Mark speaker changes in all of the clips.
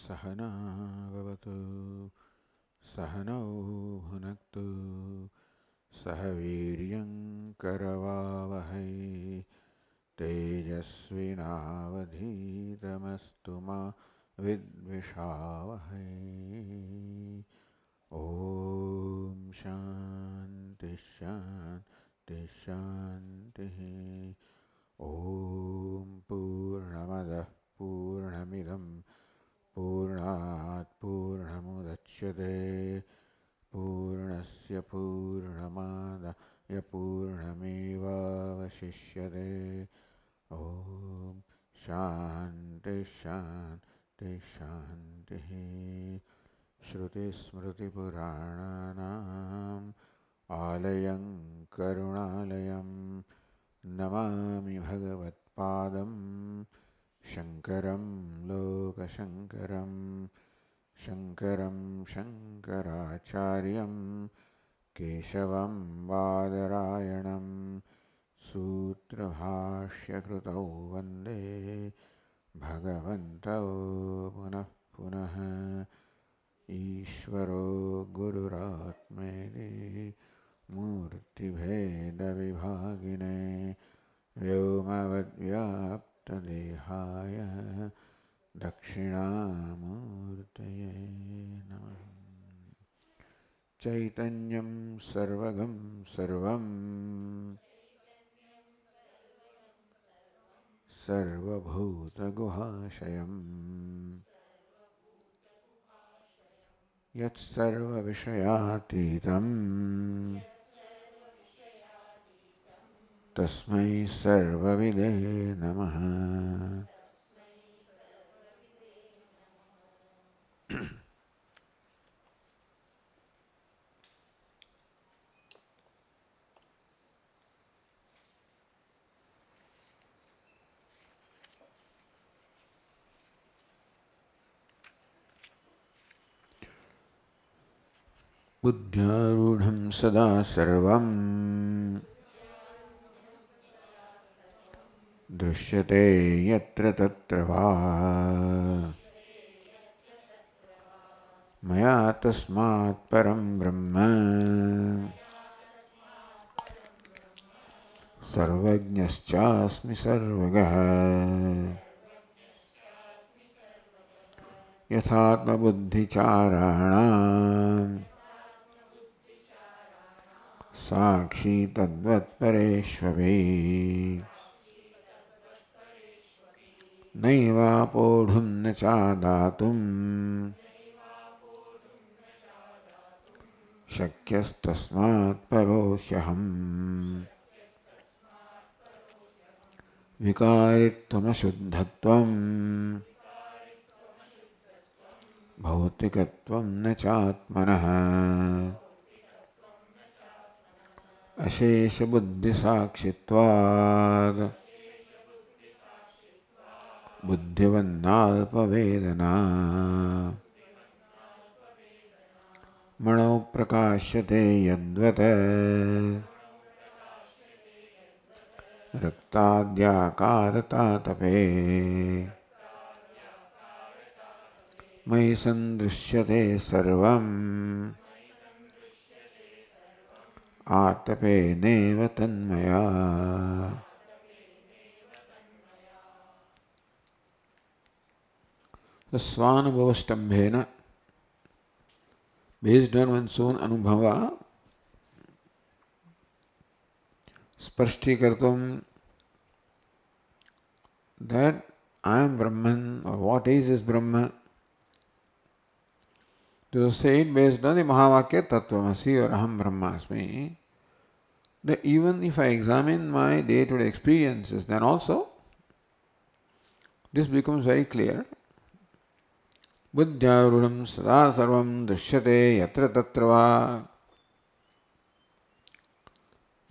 Speaker 1: सहना भवतु सहनौ भुनक्तु सह वीर्यं करवावहै तेजस्विनावधीतमस्तु मा विद्विषावहै। ॐ शान्ति शान्ति शान्तिः। ॐ पूर्णमदः पूर्णमिदं पूर्णात् पूर्णमुदच्यते पूर्णस्य पूर्णमादाय पूर्णमेवावशिष्यते। ॐ शान्ति शान्ति शान्तिः। श्रुतिस्मृतिपुराणानाम् आलयं करुणालयं नमामि भगवत्पादं शङ्करं लोकशङ्करं शङ्करं शङ्कराचार्यं केशवं बादरायणं सूत्रभाष्यकृतौ वन्दे भगवन्तौ पुनः पुनः। ईश्वरो गुरुरात्मेति मूर्तिभेदविभागिने व्योमवद्व्याप्तदेहाय दक्षिणामूर्तये नमः। चैतन्यं सर्वगं सर्वं सर्वभूतगुहाशयम् यत्सर्वविषयातीतं तस्मै सर्वविदे नमः। बुद्ध्यारूढं सदा सर्वं दृश्यते यत्र तत्र वा मया तस्मात् परं ब्रह्म सर्वज्ञश्चास्मि सर्वगः। यथात्मबुद्धिचाराणां साक्षी तद्वत्परेष्वपि नैवापोढुं न चादातुं शक्यस्तस्मात् परो ह्यहम्। विकारित्वमशुद्धत्वं भौतिकत्वं न चात्मनः अशेषबुद्धिसाक्षित्वात् बुद्धिवन्नाल्पवेदना मनो प्रकाश्यते यद्वत् रक्ताद्याकारतातपे मयि सन्दृश्यते सर्वम् आतपेनेव Tanmaya. स्वानुभवस्तंभेन based on one's own anubhava spashtikartum that I am Brahman or what is Brahma. To say it based on the Mahavakya Tattvamasi or Aham Brahmasmi, that even if I examine my day-to-day experiences, then also this becomes very clear. Buddhyarudam sada sarvam drishyate yatra tatra va.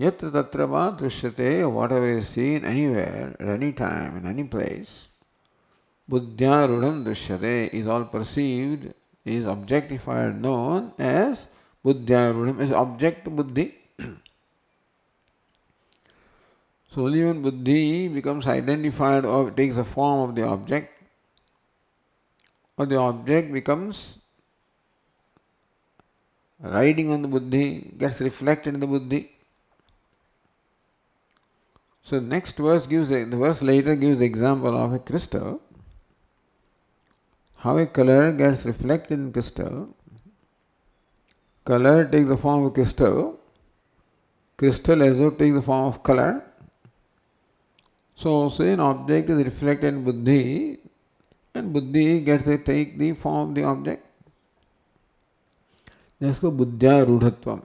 Speaker 1: Yatra tatra va drishyate, whatever is seen anywhere, at any time, in any place. Buddhyarudam drishyate is all perceived, is objectified, known as Buddhyarudam, is object to buddhi. So only when buddhi becomes identified or takes the form of the object, or the object becomes riding on the buddhi, gets reflected in the buddhi. So next verse the verse later gives the example of a crystal, how a color gets reflected in crystal. Color takes the form of crystal, crystal as well takes the form of color. So say an object is reflected in buddhi, and buddhi gets to take the form of the object. That's called buddhya rudhatvam.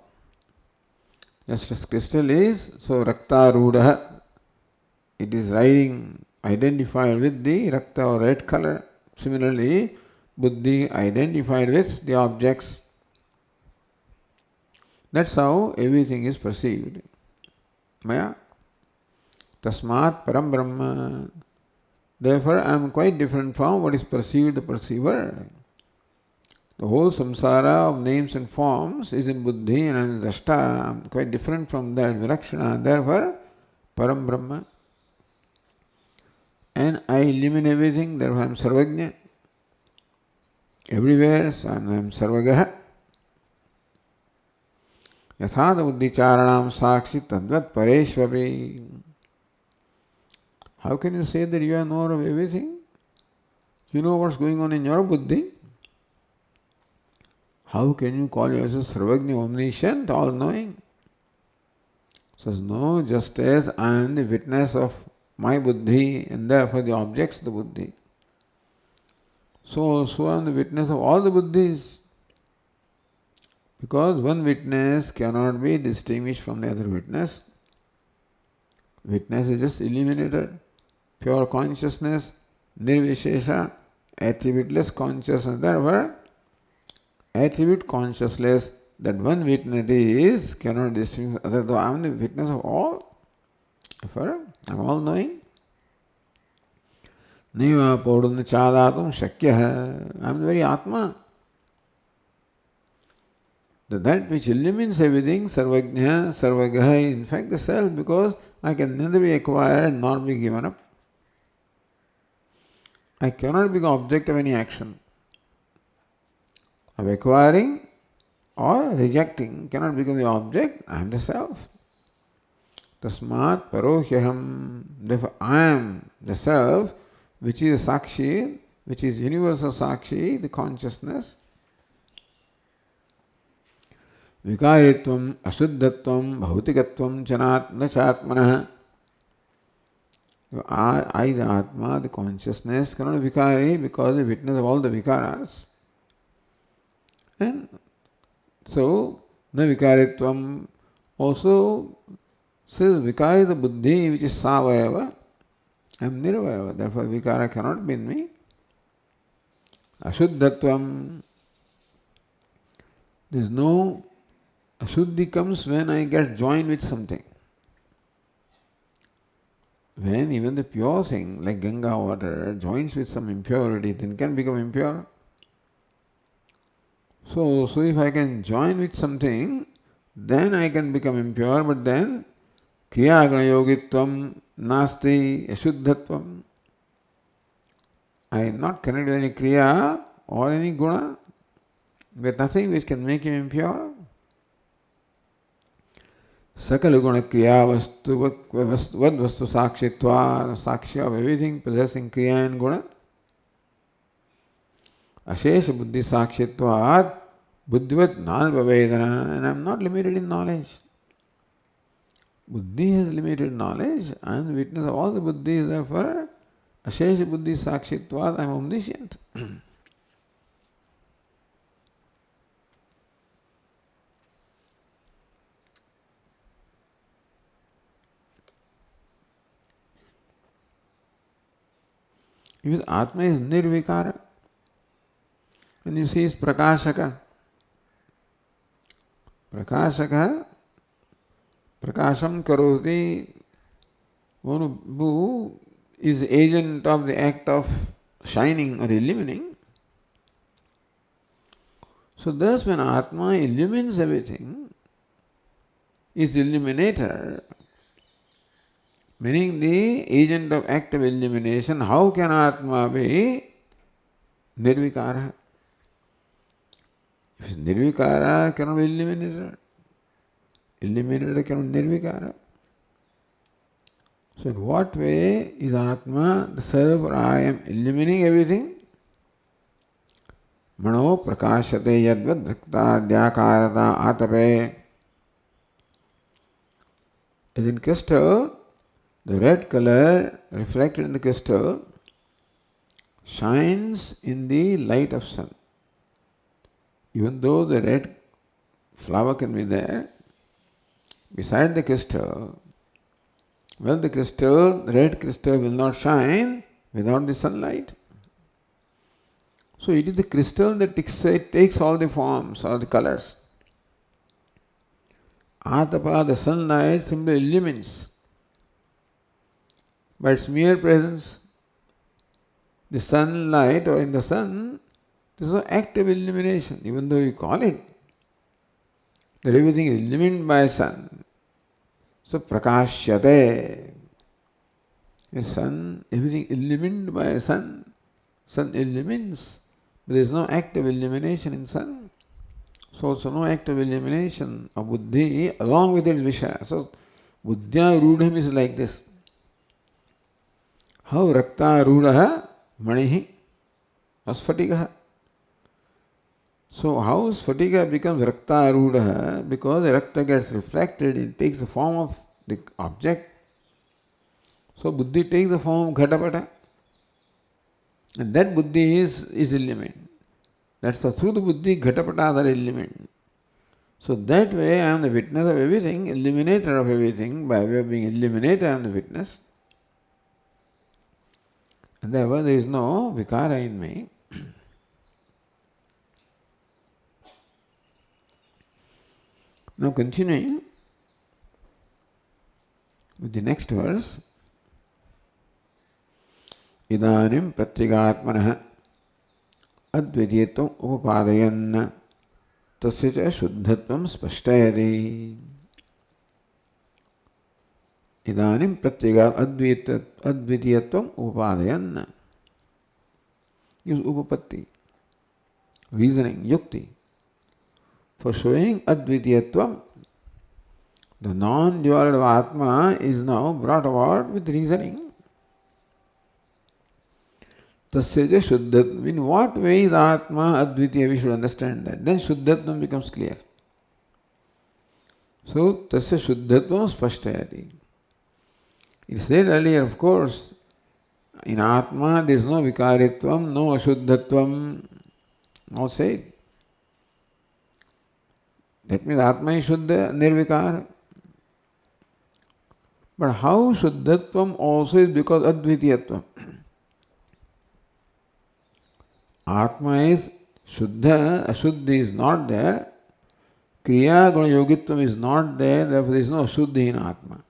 Speaker 1: Just as crystal is, so rakta rudha, it is riding, identified with the rakta or red color. Similarly, buddhi identified with the objects. That's how everything is perceived. Maya. Tasmat param brahma. Therefore, I am quite different from what is perceived the perceiver. The whole samsara of names and forms is in buddhi and I am drashta. I am quite different from that vilakshana. Therefore, param brahma. And I eliminate everything, therefore I am sarvagnya. Everywhere, so I am sarvagaha. Yathada buddhicharanam sakshi tadvat pareshvapi. How can you say that you are knower of everything? You know what's going on in your buddhi. How can you call yourself sarvagnya, omniscient, all-knowing? Says, no, just as I am the witness of my buddhi and therefore the objects of the buddhi. So I am the witness of all the buddhis. Because one witness cannot be distinguished from the other witness. Witness is just eliminated. Pure consciousness, nirvishesha, attributeless consciousness. Therefore, attribute consciousness that one witness is cannot distinguish other, though I am the witness of all. Therefore, I am all knowing. Neva paudun chadatum shakya. I am the very Atma. That which illumines everything, sarvagnya, sarvagaha, is in fact the self, because I can neither be acquired nor be given up. I cannot be the object of any action. Of acquiring or rejecting cannot become the object. I am the self. Tasmat parohyaham. Therefore, I am the self, which is sakshi, which is universal sakshi, the consciousness. Vikaritvam, asuddhatvam, bhautikatvam, nachatmanah. I, the Atma, the consciousness, cannot be vikari because the witness of all the vikaras. And so, na vikaritvam also says vikari the buddhi, which is savayava. I am nirvayava, therefore vikara cannot be in me. Ashuddhatvam. There is no ashuddhi comes when I get joined with something. When even the pure thing, like Ganga water, joins with some impurity, then can become impure. So if I can join with something, then I can become impure, but then kriya guna yogitvam nasti ashuddhatvam. I am not connected with any kriya or any guna, with nothing which can make him impure. Sakala guna kriya vastu sakshitva, sakshi of everything possessing kriya and guna. Ashesha buddhi sakshitvat buddhivat nalpavedana, and I am not limited in knowledge. Buddhi has limited knowledge. I am the witness of all the buddhis, therefore ashesha buddhi sakshitvat, I am omniscient. Because Atma is nirvikara. And you see, is prakashaka. Prakashaka, prakasham karoti, one who is agent of the act of shining or illumining. So thus when Atma illumines everything, is illuminator, meaning the agent of act of illumination, how can Atma be nirvikara. If it's nirvikara, cannot be eliminated. Eliminated cannot be nirvikara. So in what way is Atma, the self or I am eliminating everything? Mano prakashate yadvad drakta dhyakarata atape. As in crystal, the red color reflected in the crystal shines in the light of sun. Even though the red flower can be there, beside the crystal, well, the red crystal will not shine without the sunlight. So it is the crystal that takes all the forms, all the colors. Atapa, the sunlight, simply illumines. By its mere presence, the sunlight or in the sun, there is no active illumination, even though you call it that everything is illumined by sun. So prakashyate. The sun, everything illumined by sun. Sun illumines, but there is no active illumination in sun. So also no active illumination of buddhi along with its vishaya. So buddhya rudham is like this. How rakta rudaha manihi asphatigaha. So how Sphatika becomes Rakta Arudaha? Because the Rakta gets reflected, it takes the form of the object. So Buddhi takes the form of Ghatapata. And that Buddhi is illumined. That's the through the Buddhi, Ghatapatas are illumined. So that way I am the witness of everything, illuminator of everything. By way of being illuminator I am the witness. And therefore there is no Vikara in me. Now continuing with the next verse. Idanim pratyagatmanah advidiyatvam upapadayan tasya cha shuddhatvam spashtayati. Idanim advidiyatvam upapadayan is upapatti, reasoning, yukti. For showing Advidiyatvam, the non-duality of Atma is now brought about with reasoning. Tasya Shuddhatvam. In what way is Atma Advitiya? We should understand that. Then Shuddhatvam becomes clear. So, Tasya Shuddhatvam Spashtayati. It said earlier, of course, in Atma there is no Vikaritvam, no Ashuddhatvam. Now said. That means Atma is Shuddha, Nirvikara. But how Shuddhatvam also is because Advitiyatvam. Atma is Shuddha, Ashuddhi is not there. Kriya Guna Yogitvam is not there, therefore there is no Ashuddhi in Atma.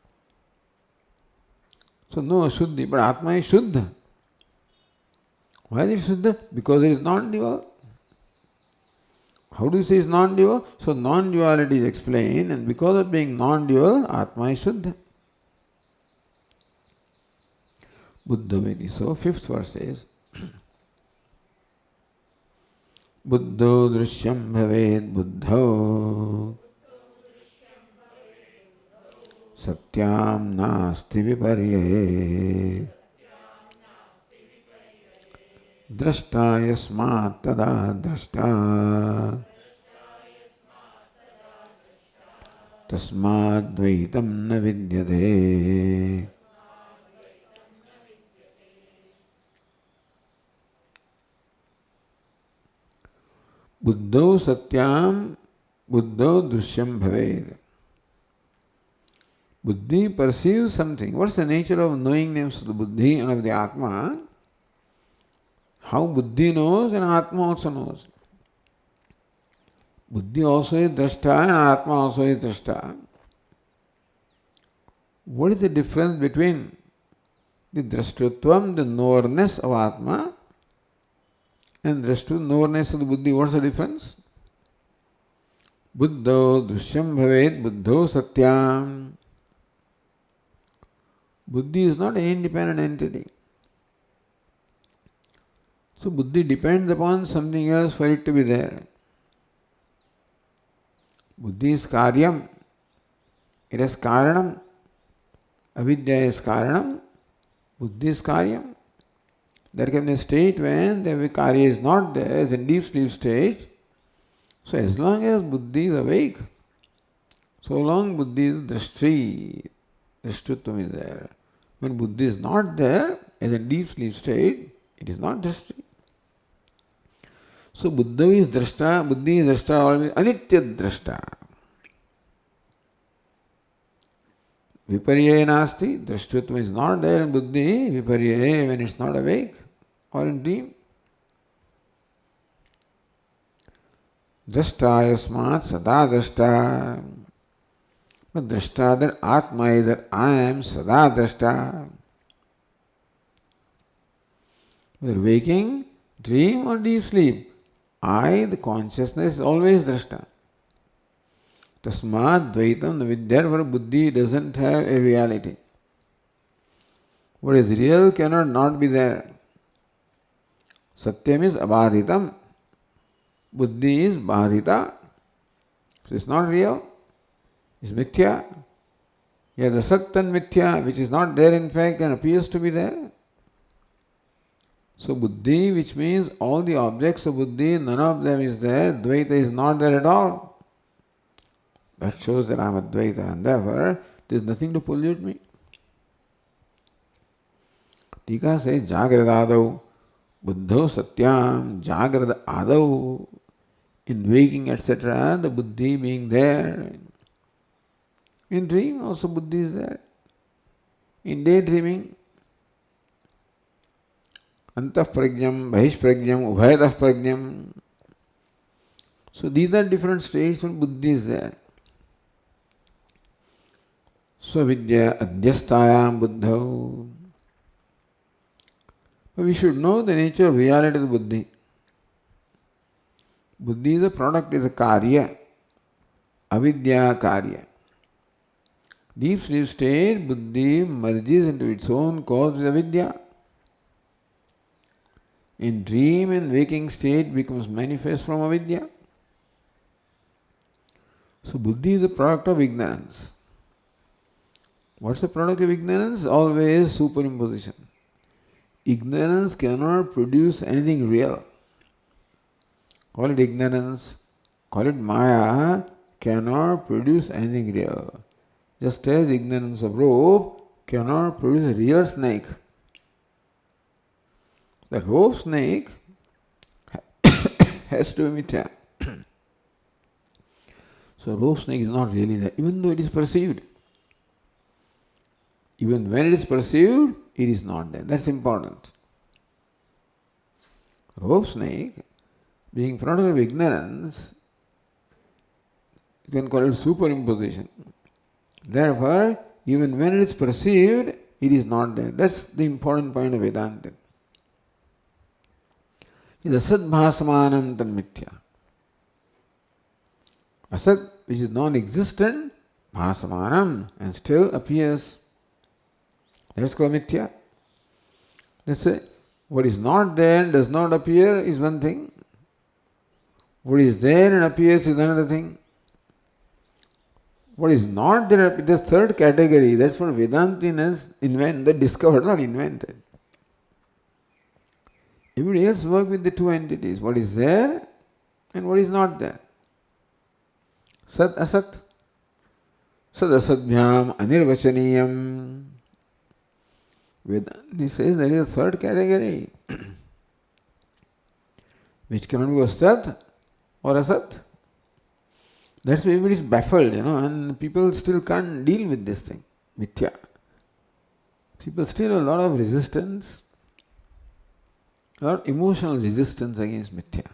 Speaker 1: So no Ashuddhi, but Atma is Shuddha. Why is it Shuddha? Because it is non-dual. How do you say it's non-dual? So non-duality is explained, and because of being non-dual, Atma is Shuddha. Buddha Vedi. So fifth verse says, Buddho drishyam bhaved buddho satyam nasti viparye drashta yasmat tada drashta tasmad dvaitam na vidyate. Buddho satyam, buddho drishyam bhaved. Buddhi perceives something. What's the nature of knowing names of the Buddhi and of the Atma? How Buddhi knows and Atma also knows. Buddhi also is drashta and Atma also is drashta. What is the difference between the drashtutvam, the knowerness of Atma, and drashtu, knowerness of the Buddhi? What's the difference? Buddho drishyam bhaved, buddho satyam. Buddhi is not an independent entity. So So buddhi depends upon something else for it to be there. Buddhi is karyam, it is karanam. Avidya is karanam, buddhi is karyam. There can be a state when the karya is not there, it's in deep sleep stage. So as long as buddhi is awake, so long buddhi is drishti, drishtutvam is there. When buddhi is not there, as in deep sleep state, it is not drishti. So buddhi is drashta, always anitya drashta. Viparya nasti, drishtutvam is not there in buddhi, viparya when it's not awake or in dream. Drashta yasmat sada drashta. But drashta, that Atma is that I am sada drashta. Whether waking, dream or deep sleep, I, the consciousness, is always drashta. Tasmat dvaitam navid. Therefore buddhi doesn't have a reality. What is real cannot not be there. Satyam is abadhitam. Buddhi is badhita. So it's not real. It's mithya. Yeah, the sat and mithya, which is not there in fact and appears to be there. So buddhi, which means all the objects of buddhi, none of them is there. Dvaita is not there at all. That shows that I am Advaita and therefore there is nothing to pollute me. Tika says Jagrada Adau, Buddho Satyam, Jagrada Adau. In waking, etc., the buddhi being there. In dream also buddhi is there. In daydreaming, antah pragyam, bahish pragyam, ubhayatah pragyam. So these are different states when buddhi is there. Swavidya adhyastayam buddhau. But we should know the nature of reality of the buddhi. Buddhi is a product, is a karya. Avidya karya. Deep sleep state, buddhi merges into its own cause with avidya. In dream and waking state becomes manifest from avidya. So buddhi is a product of ignorance. What's the product of ignorance? Always superimposition. Ignorance cannot produce anything real. Call it ignorance, call it maya, cannot produce anything real. Just as ignorance of rope cannot produce a real snake. The rope snake has to be mithya. So rope snake is not really there, even though it is perceived. Even when it is perceived, it is not there. That's important. Rope snake, being product of ignorance, you can call it superimposition. Therefore, even when it is perceived, it is not there. That's the important point of Vedanta. It is asad bhasamanam tan mithya. Asad, which is non-existent, bhasamanam, and still appears. That's called mithya. Let's say, what is not there and does not appear is one thing. What is there and appears is another thing. What is not there, the third category, that's what Vedantinas invented, discovered, not invented. Everybody else work with the two entities, what is there and what is not there. Sat asat. Sad asadbhyam anirvachaniyam. Vedanti says there is a third category which cannot be asat or asat. That's why everybody is baffled, and people still can't deal with this thing, mithya. People still have a lot of resistance, a lot of emotional resistance against mithya.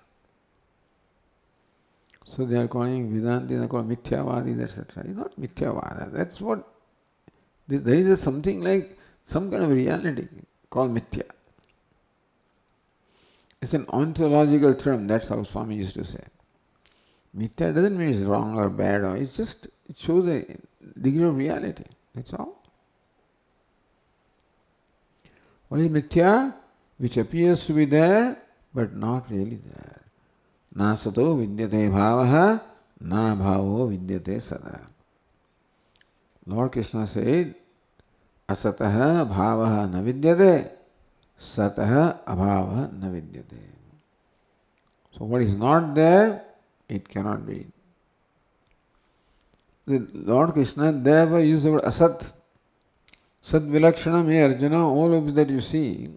Speaker 1: So they are calling Vedanti, they are called mithyavadis, etc. It's not mithyavada. That's what, there is something like some kind of reality called mithya. It's an ontological term, that's how Swami used to say. Mithya doesn't mean it's wrong or bad, it's just, it shows a degree of reality, that's all. What is mithya? Which appears to be there but not really there. Na sato vidyate bhavaha, na bhavo vidyate sada. Lord Krishna said, asataha bhavaha na vidyate, sataha abhavaha na vidyate. So what is not there, it cannot be. The Lord Krishna therefore used the word asat. Sat vilakshanam, hey Arjuna, all of that you see,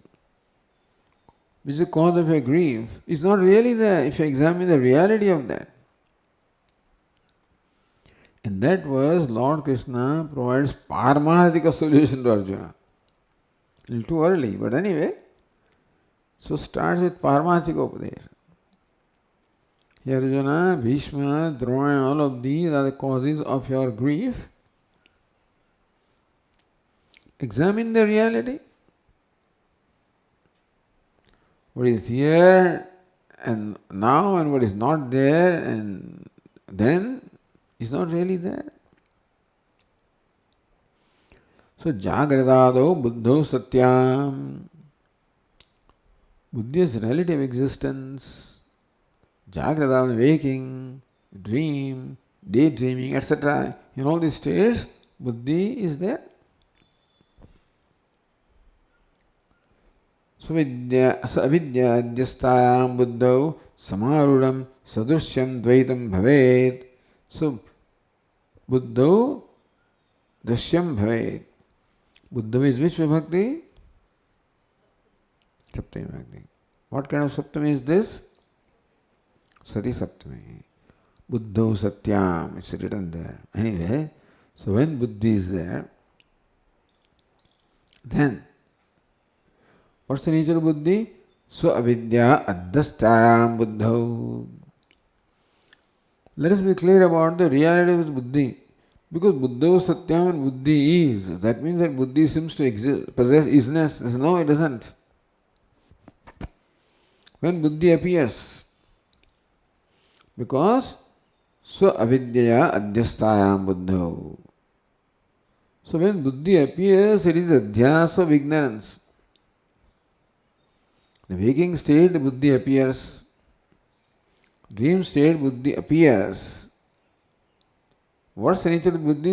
Speaker 1: which is the cause of your grief, is not really there if you examine the reality of that. In that verse, Lord Krishna provides Paramahantika solution to Arjuna. A little too early, but anyway, so starts with Paramahantika Upadesha. Here Arjuna, Bhishma, Drona, all of these are the causes of your grief. Examine the reality. What is here and now and what is not there and then is not really there. So Jagradado Buddho Satyam. Buddhi is relative existence. Jagradam, waking, dream, daydreaming, etc. In all these states, Buddhi is there. Avidya adhyastayam buddhau samarudam sadrishyam dvaitam bhavet. So, buddhau drishyam bhavet. Buddha is which vibhakti? Saptami vibhakti. What kind of saptami is this? Sati saptami. Buddhau satyam. It's written there. Anyway, so when buddhi is there, then what's the nature of buddhi? So avidya adhyastayam buddhau. Let us be clear about the reality of buddhi. Because buddhau satyam and buddhi is. That means that buddhi seems to exist, possess isness. No, it doesn't. When buddhi appears, because so avidya adhyastayam buddhau. So when buddhi appears, it is adhyasa of ignorance. The waking state, the buddhi appears. Dream state, buddhi appears. What's the nature of buddhi?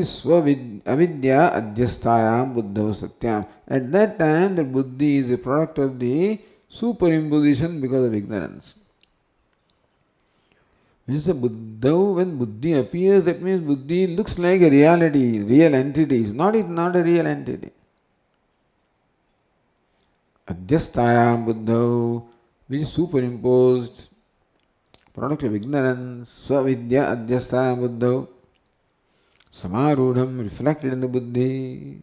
Speaker 1: Avidya adhyastayam buddho satyam. At that time, the buddhi is a product of the superimposition because of ignorance. When buddhi appears, that means buddhi looks like a reality, real entity. It's not a real entity. Adhyastayam buddhau, which is superimposed, product of ignorance. Svavidya adhyastayam buddhau, samarudham, reflected in the buddhi.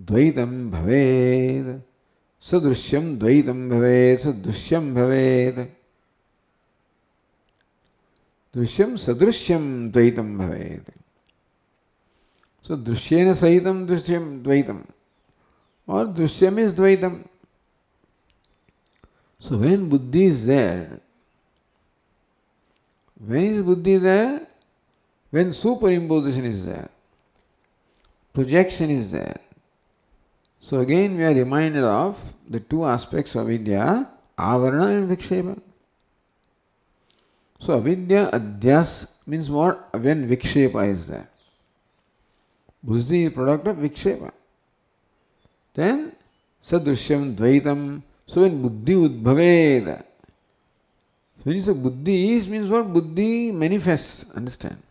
Speaker 1: Dvaitam bhaved, sadrishyam dvaitam bhaved, sadrishyam bhaved. Drishyam sadrishyam dvaitam bhaved. So drishyena sahitam drishyam dvaitam. Or drishyam is dvaitam. So when buddhi is there, when is buddhi there? When superimposition is there, projection is there. So again we are reminded of the two aspects of vidya, avarana and vikshepa. So avidya adhyas means what? When vikshepa is there. Buddhi is product of vikshepa. Then sadrishyam dvaitam. So when buddhi udbhaved. When you say buddhi is means what? Buddhi manifests. Understand?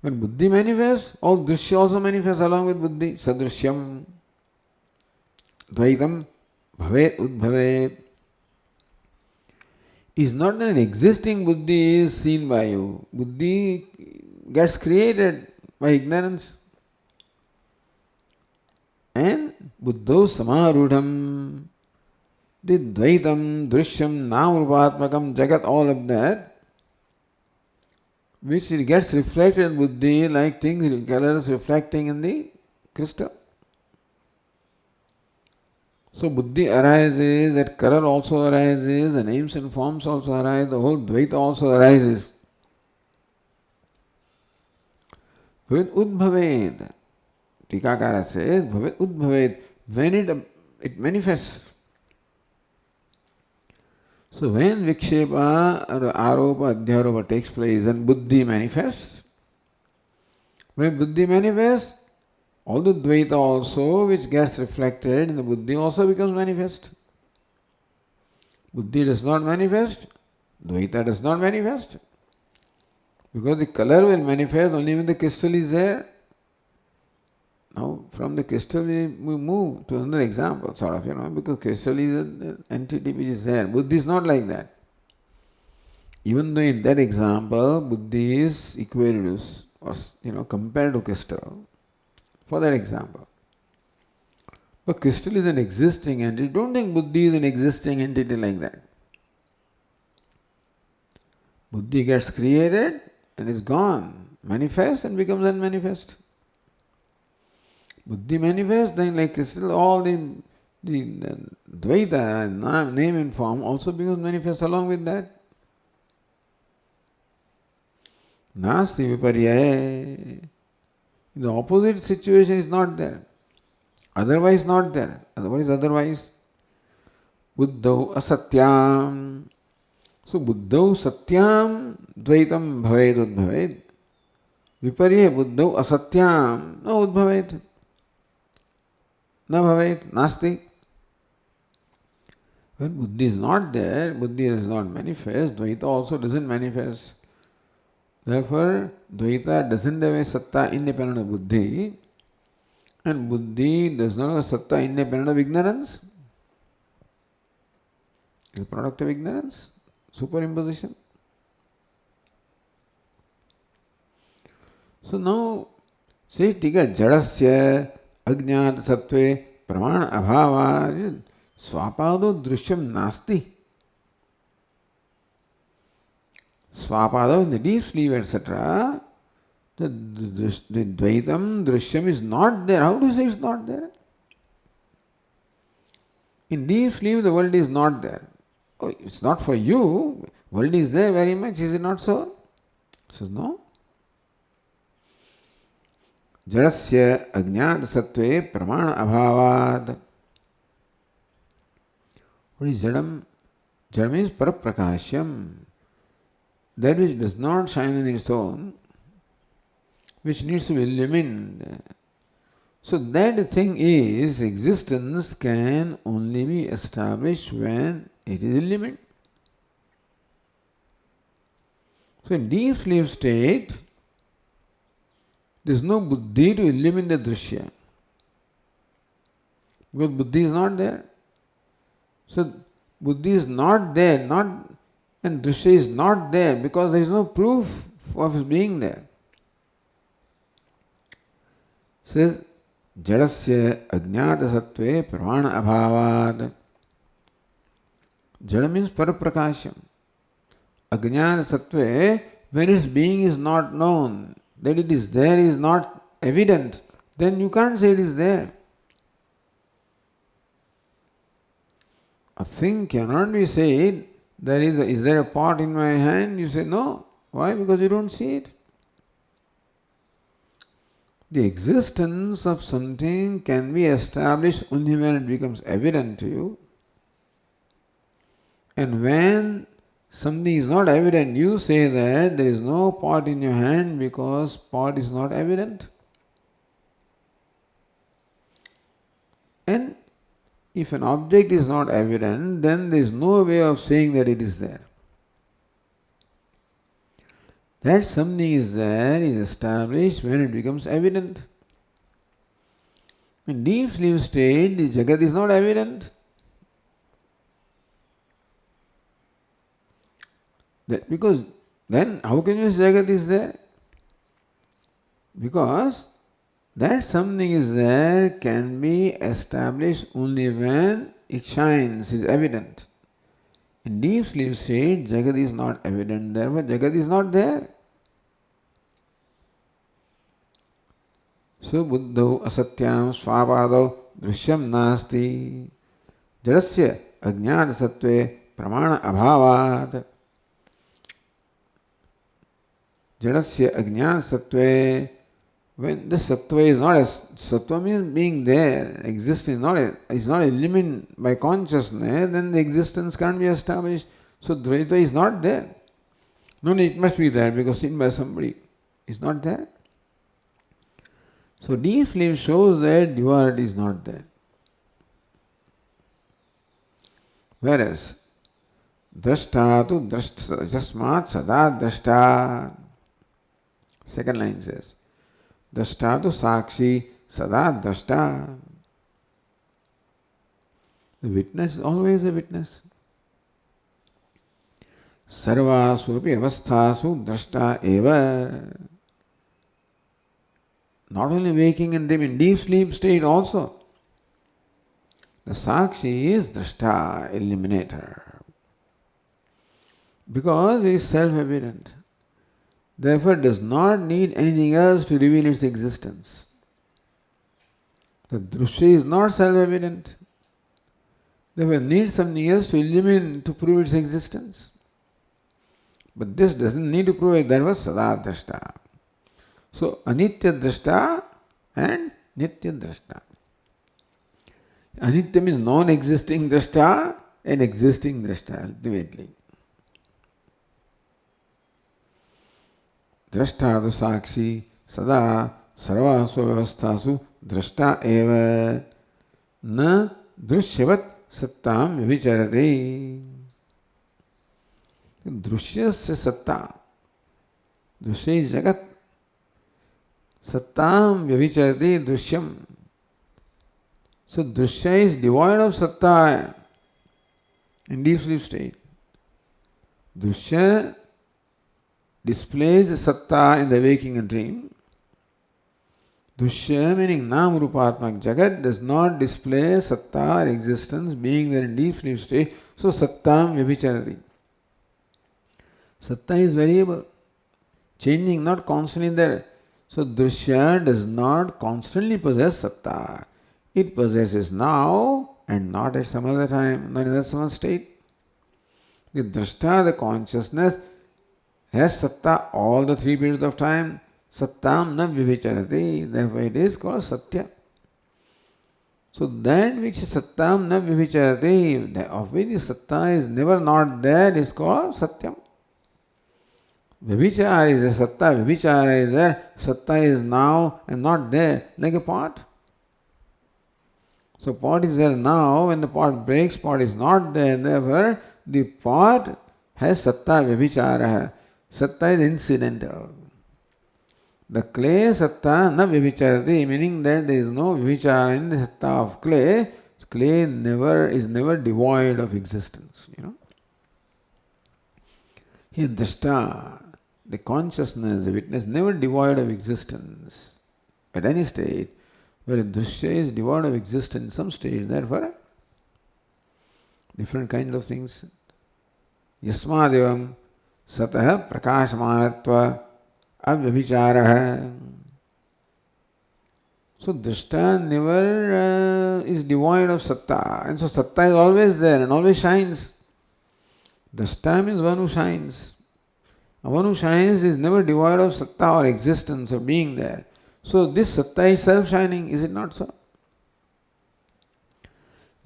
Speaker 1: When buddhi manifests, all drishya also manifests along with buddhi. Sadrishyam dvaitam bhavet udbhavet. Is not that an existing buddhi is seen by you. Buddhi gets created by ignorance. And buddho samarudham, the dvaitam, drishyam, namrupatmakam, jagat, all of that, which it gets reflected in buddhi like things, colors reflecting in the crystal. So buddhi arises, that color also arises, the names and forms also arise, the whole dvaita also arises. Bhavet udbhaved. Tikakara says, Bhavet udbhaved. When it it manifests. So when vikshepa or aropa, adhyaropa takes place and buddhi manifests, when buddhi manifests, all the dvaita also which gets reflected in the buddhi also becomes manifest. Buddhi does not manifest, dvaita does not manifest. Because the color will manifest only when the crystal is there. Now, from the crystal we move to another example, sort of, because crystal is an entity which is there. Buddhi is not like that. Even though in that example, buddhi is equated or, compared to crystal, for that example. But crystal is an existing entity. Don't think buddhi is an existing entity like that. Buddhi gets created and is gone, manifests and becomes unmanifest. Buddhi manifests, then like crystal, all the dvaita, name and form also becomes manifest along with that. Nasti viparya. The opposite situation is not there. Otherwise not there. Otherwise. Buddhau asatyam. So buddhau satyam dvaitam bhaved udbhaved. Viparya buddhau asatyam na udbhaved. Na bhaved. Nasti. When buddhi is not there, buddhi does not manifest, dvaita also doesn't manifest. Therefore, dvaita doesn't have a satta independent of buddhi, and buddhi does not have a satta independent of ignorance. It's a product of ignorance, superimposition. So now, say tika jadasya ajnat sattve pramana abhava swapado drishyam nasti. Swapada in the deep sleep, etc., the dvaitam, drishyam is not there. How do you say it's not there? In deep sleep, the world is not there. Oh, it's not for you. World is there very much. Is it not so? Says no. Jadasya ajnat sattve pramana abhavad. What is jadam? Jadam is paraprakashyam. That which does not shine on its own, which needs to be illumined. So that thing is, existence can only be established when it is illumined. So in deep sleep state, there is no buddhi to illumine the drishya. Because buddhi is not there. So buddhi is not there, and drishya is not there because there is no proof of his being there. Says jadasya ajnata sattve pramana abhavad. Jada means paraprakasham. Ajnata sattve, when its being is not known, that it is there is not evident, then you can't say it is there. A thing cannot be said, is there a pot in my hand? You say no. Why? Because you don't see it. The existence of something can be established only when it becomes evident to you. And when something is not evident, you say that there is no pot in your hand because pot is not evident. And if an object is not evident, then there is no way of saying that it is there. That something is there is established when it becomes evident. In deep sleep state, the Jagat is not evident. Because then how can you say Jagat is there? Because that something is there can be established only when it shines, is evident. In deep sleep state, Jagat is not evident, therefore Jagat is not there. So buddhau asatyam swapadau drishyam nasti. Jadasya ajnata sattve pramana abhavat. Jadasya ajnata sattve, When the sattva is not as sattva means being there, existing, is not eliminated by consciousness, then the existence can't be established. So Dvaita is not there. No, it must be there because seen by somebody. It's not there. So deep sleep shows that duality is not there. Whereas drashta tu drashta jasmat sada drashta. Second line says drashta tu sakshi sada drashta. The witness is always a witness. Sarvasu api avasthasu drashta eva. Not only waking and dreaming, deep sleep state also. The Sakshi is Drashta, eliminator. Because it is self-evident. Therefore does not need anything else to reveal its existence. The Drishya is not self-evident. Therefore needs something else to illuminate to prove its existence. But this doesn't need to prove it. That was Sada Drashta. So Anitya Drashta and Nitya Drashta. Anitya means non-existing Drashta and existing Drashta ultimately. Drashta tu sakshi sada sarvasu vyavasthasu drashta eva na drushyavat sattam vicharate. Drushyasya satta. Drushya is jagat. Sattam vyavicharati drishyam. So drishya is devoid of satta in deep sleep state. Drishya displays satta in the waking and dream. Drishya meaning nam rupatmak jagat does not display satta or existence being there in deep sleep state. So sattam vyavicharati. Satta is variable, changing, not constantly there. So drishya does not constantly possess satta. It possesses now and not at some other time, not in some other state. The drashta, the consciousness, has satta all the 3 periods of time. Sattam na vivicharati. Therefore it is called satya. So that which is sattam na vivicharati, of which the satta is never not there, is called satyam. Vivichara is a satta, vivichara is there, satta is now and not there, like a pot. So pot is there now, when the pot breaks, pot is not there, therefore the pot has satta vivichara. Satta is incidental. The clay satta na vivicharati, meaning that there is no vivichara in the satta of clay. Clay is never devoid of existence, Here drashta, the consciousness, the witness, never devoid of existence at any state. Where drishya is devoid of existence in some stage, therefore different kinds of things. Yasmadevam satah prakashmanatva avyabhicharaha. So drishta never is devoid of satta, and so satta is always there and always shines. Drishta means one who shines. One who shines is never devoid of satta or existence or being there. So this satta is self-shining, is it not so?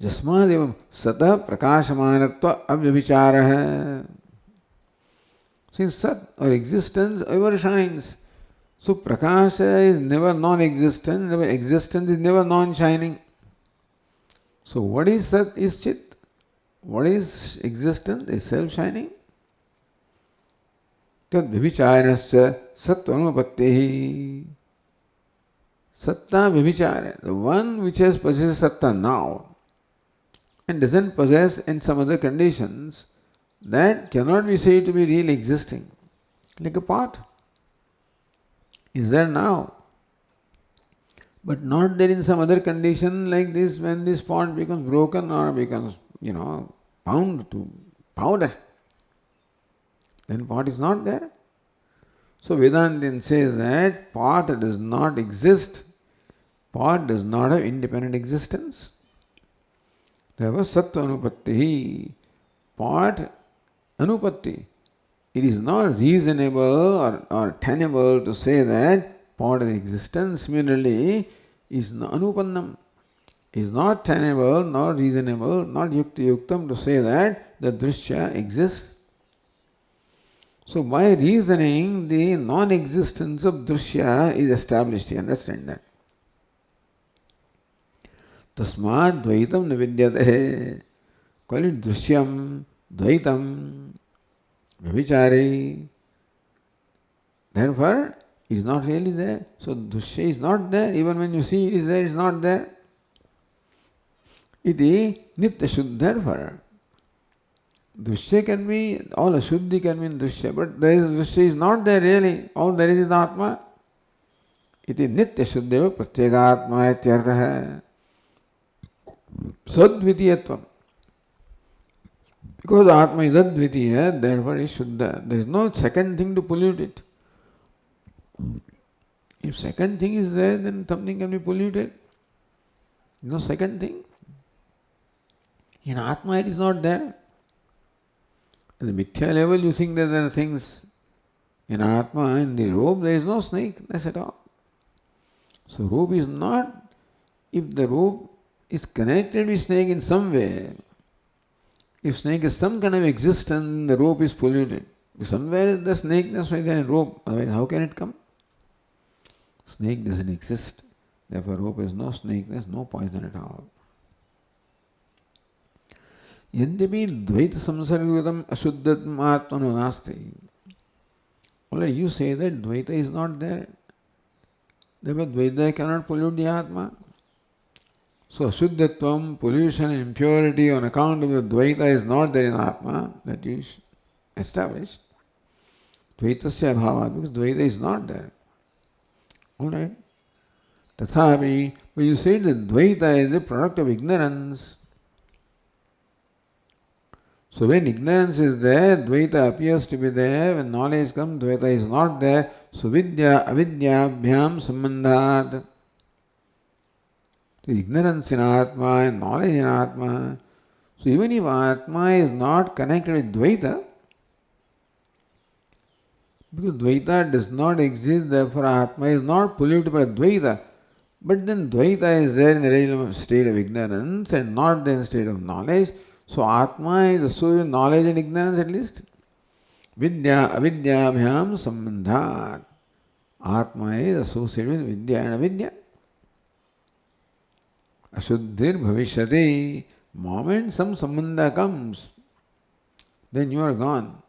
Speaker 1: Jasmadevam sata prakashamanatva avyabhicharaha. Since sat or existence ever shines, so prakasha is never non-existent, existence is never non-shining. So what is sat is chit. What is existence is self-shining. Tad vibhicharasya sattvanupattehi. Satta vibhichara, the one which has possessed satta now and doesn't possess in some other conditions, that cannot be said to be really existing. Like a pot is there now, but not there in some other condition like this when this pot becomes broken or becomes, pound to powder. Then pot is not there. So Vedantin says that pot does not exist. Pot does not have independent existence. Therefore, sattva anupatti. Pot anupatti. It is not reasonable or tenable to say that part of existence. Similarly, is anupannam, is not tenable, not reasonable, not yukti yuktam to say that the drishya exists. So by reasoning, the non-existence of drishya is established. You understand that? Tasmad dvaitam na vidyate. Call it drishyam, dvaitam, vichari. Therefore, it is not really there. So drishya is not there. Even when you see it is there, it is not there. Iti nitya shuddha. Therefore, drishya can be, all ashuddhi can be in drishya, but drishya is not there really. All there is Atma. Iti nitya shuddheva pratyegatma ityartha. Sadvitiyatvam. Because Atma is advitiya, therefore is shuddha. There is no second thing to pollute it. If second thing is there, then something can be polluted. No second thing. In Atma it is not there. At the mithya level you think that there are things. In Atma, in the rope there is no snakeness at all. So rope is not, if the rope is connected with snake in some way, if snake is some kind of existence, the rope is polluted. Somewhere is the snakeness within a rope, otherwise how can it come? Snake doesn't exist. Therefore rope is no snakeness, no poison at all. Yadyapi dvaita samsargyutam ashuddhatm atmano nasti. Already you say that dvaita is not there. Therefore dvaita cannot pollute the Atma. So ashuddhatvam, pollution and impurity on account of the dvaita is not there in Atma, that is established. Dvaitasya abhavat, because dvaita is not there. Alright. Tathapi, but you say that dvaita is a product of ignorance. So when ignorance is there, dvaita appears to be there. When knowledge comes, dvaita is not there. So vidya, avidya, bhyam, sambandhat. The ignorance in Atma and knowledge in Atma. So even if Atma is not connected with dvaita, because dvaita does not exist, therefore Atma is not polluted by dvaita. But then dvaita is there in the realm of state of ignorance and not there in the state of knowledge. So Atma is associated with knowledge and ignorance at least. Vidya, avidya, bhyam, sambandhat. Atma is associated with vidya and avidya. Ashuddhir bhavishyati. Moment some sambandha comes, then you are gone.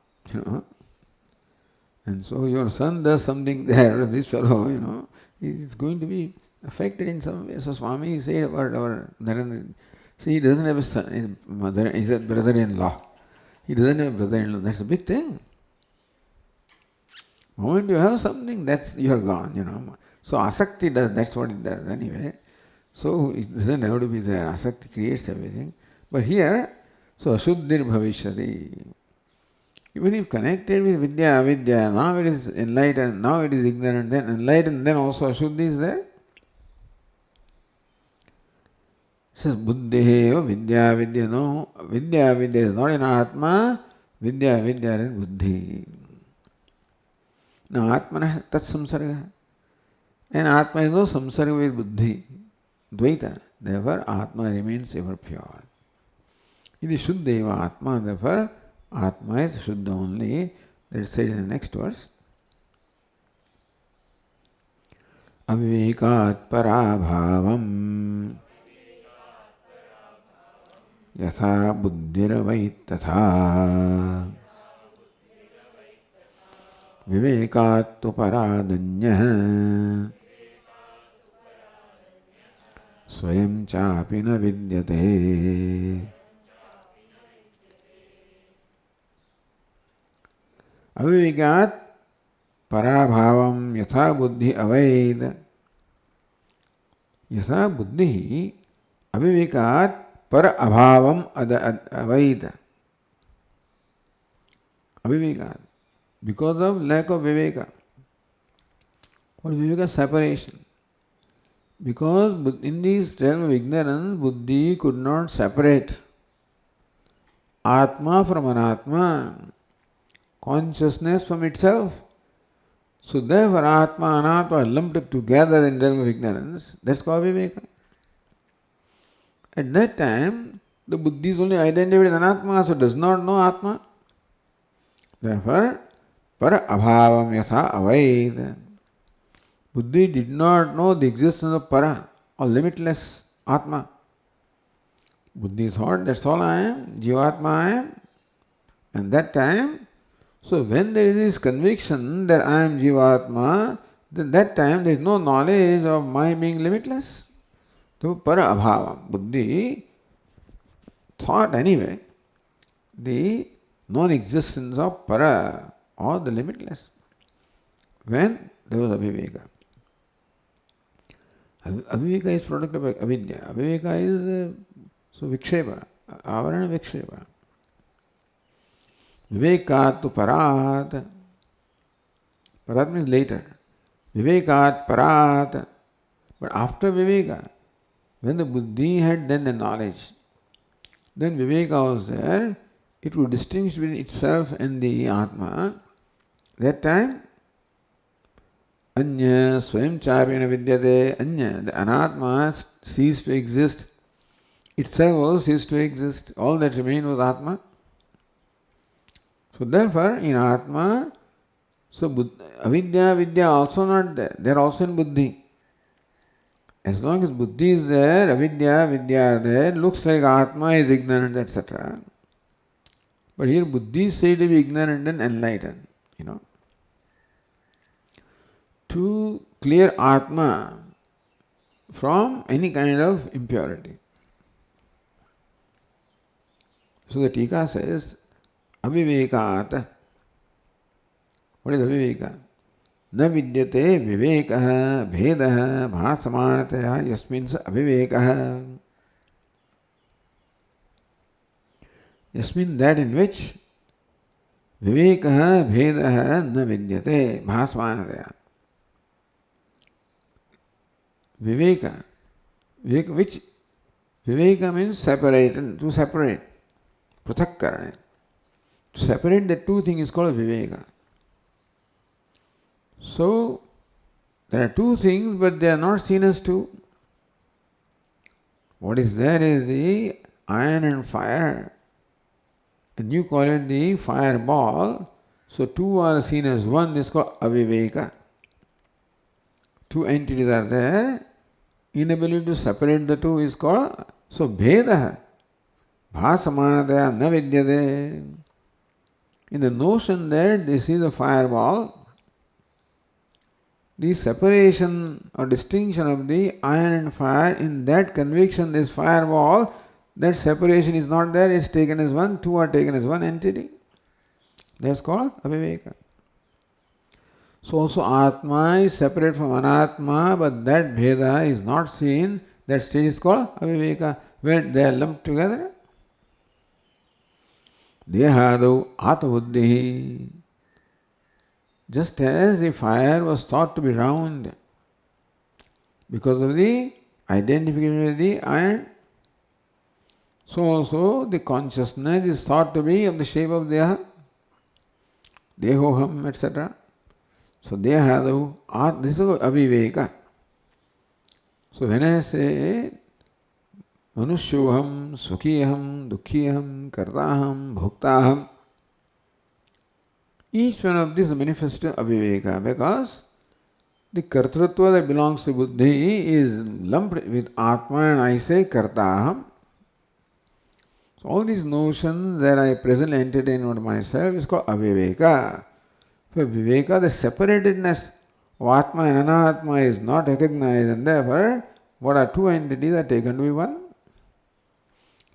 Speaker 1: And so your son does something there, this fellow, he is going to be affected in some way. So Swami said about our Narendra. See, he doesn't have a son, his mother, he's a brother-in-law. He doesn't have a brother-in-law. That's a big thing. The moment you have something, you are gone, So asakti does, that's what it does anyway. So it doesn't have to be there. Asakti creates everything. But here, so ashuddhir bhavishyati. Even if connected with vidya, avidya, now it is enlightened, now it is ignorant, then enlightened, then also ashuddhi is there. Says buddheva vidya vidya. No, vidya vidya is not in Atma, vidya vidya is in buddhi. Now Atmana tat samsarga. And Atma is no samsarga with buddhi, dvaita. Therefore Atma remains ever pure. It is shuddheva Atma, therefore Atma is shuddha only. That is said in the next verse. Avivekat parabhavam यथा बुद्धिरवै तथा विवेकात् तु परादन्यः स्वयं चापि न विद्यते. अविवेकात् पराभावं यथा बुद्धि अवैद. यथा बुद्धि अविवेकात् पर अभावम अवैध. Aviveka. Because of lack of viveka. What is viveka? Separation. Because in this realm of ignorance, buddhi could not separate Atma from Anatma, consciousness from itself. So therefore Atma and Anatma are lumped together in realm of ignorance. That's called Viveka. At that time, the Buddhi is only identified with Anatma, so does not know Atma. Therefore, Para Abhavam Yatha Avaid. Buddhi did not know the existence of Para or limitless Atma. Buddhi thought, that's all I am, Jivatma I am. And that time, so when there is this conviction that I am Jivatma, then that time there is no knowledge of my being limitless. So Para Abhava, Buddhi thought anyway the non-existence of Para or the limitless when there was Aviveka. Aviveka is product of avidya. Aviveka is so vikshepa, avarana vikshepa. Vivekat to parat. Parat means later. Vivekat parat. But after Viveka, when the Buddhi had then the knowledge, then Viveka was there, it would distinguish between itself and the Atma. That time, Anya Swayam Chapena Vidyate, Anya, the Anatma ceased to exist. Itself also ceased to exist. All that remained was Atma. So therefore, in Atma, so Avidya, Vidya also not there. They are also in Buddhi. As long as Buddhi is there, Avidya, Vidya are there, looks like Atma is ignorant, etc. But here Buddhi is said to be ignorant and enlightened, to clear Atma from any kind of impurity. So the Tika says, Avivekat. What is Aviveka? न विद्यते विवेकः भेदः भासमानतया यस्मिन् स अविवेकः. यस्मिन् that in which विवेकः भेदः न विद्यते भासमानतया. Viveka, which Viveka means separate, to separate, pruthak karane. To separate the two things is called Viveka. So, there are two things, but they are not seen as two. What is there is the iron and fire, and you call it the fireball. So, two are seen as one, this is called Aviveka. Two entities are there, inability to separate the two is called, so Bhedaha, Bhasamanataya na vidyate. In the notion that this is a fireball, the separation or distinction of the iron and fire, in that conviction, this fireball, that separation is not there, is taken as one, two are taken as one entity. That's called Aviveka. So also Atma is separate from Anatma, but that Bheda is not seen, that stage is called Aviveka, where they are lumped together. Dehadu Atmabuddhi. Just as the fire was thought to be round because of the identification with the iron, so also the consciousness is thought to be of the shape of Deha, Dehoham, etc. So Dehadu, this is Aviveka. So when I say Manushyuham, Sukhiham, Dukkhiham, Kartaham, Bhoktaham, each one of these manifests Aviveka, because the Kartrutva that belongs to Buddhi is lumped with Atma, and I say Kartaham. So all these notions that I presently entertain about myself is called Aviveka. For Viveka, the separatedness of Atma and Anatma is not recognized, and therefore what are two entities are taken to be one.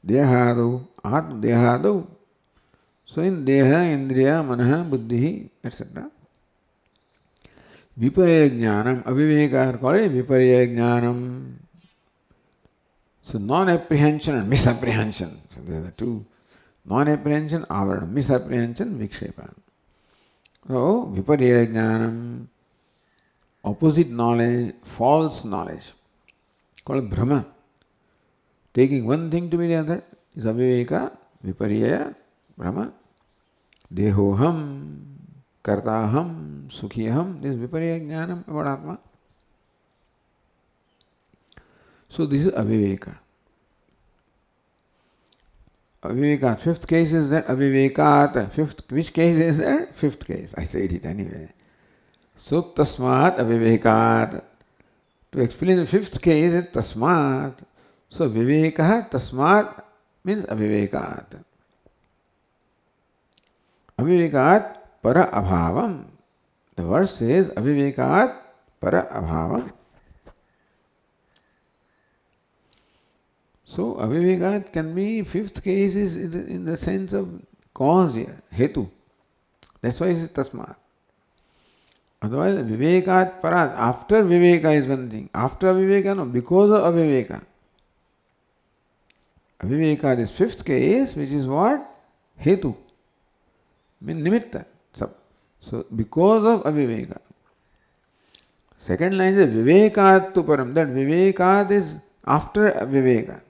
Speaker 1: Dehadu, Atma Dehadu. So in Deha, Indriya, Manaha, Buddhi, etc. Viparya Jnanam, Aviveka are called Viparya Jnanam. So non-apprehension and misapprehension. So there are the two. Non-apprehension, avarana. Misapprehension, vikshepa. So Viparya Jnanam, opposite knowledge, false knowledge, called Brahma. Taking one thing to be the other is Aviveka, Viparya, Brahma. Dehoham. kartaham, sukhiham, this viparya jnanam about Atma. So this is aviveka. Avivekat. Fifth case is that avivekat. Which case is that? Fifth case. I said it anyway. So tasmat avivekat. To explain the fifth case is tasmat. So vivekah tasmat means avivekat. Avivekat para abhavam. The verse says avivekat para abhavam. So avivekat can be, fifth case is in the sense of cause here, hetu. That's why it is tasmat. Otherwise, vivekat parat, after viveka is one thing. After aviveka, no, because of aviveka. Aviveka is fifth case, which is what? Hetu. Means nimitta. So, because of aviveka. Second line is vivekat tu param. That vivekat is after viveka.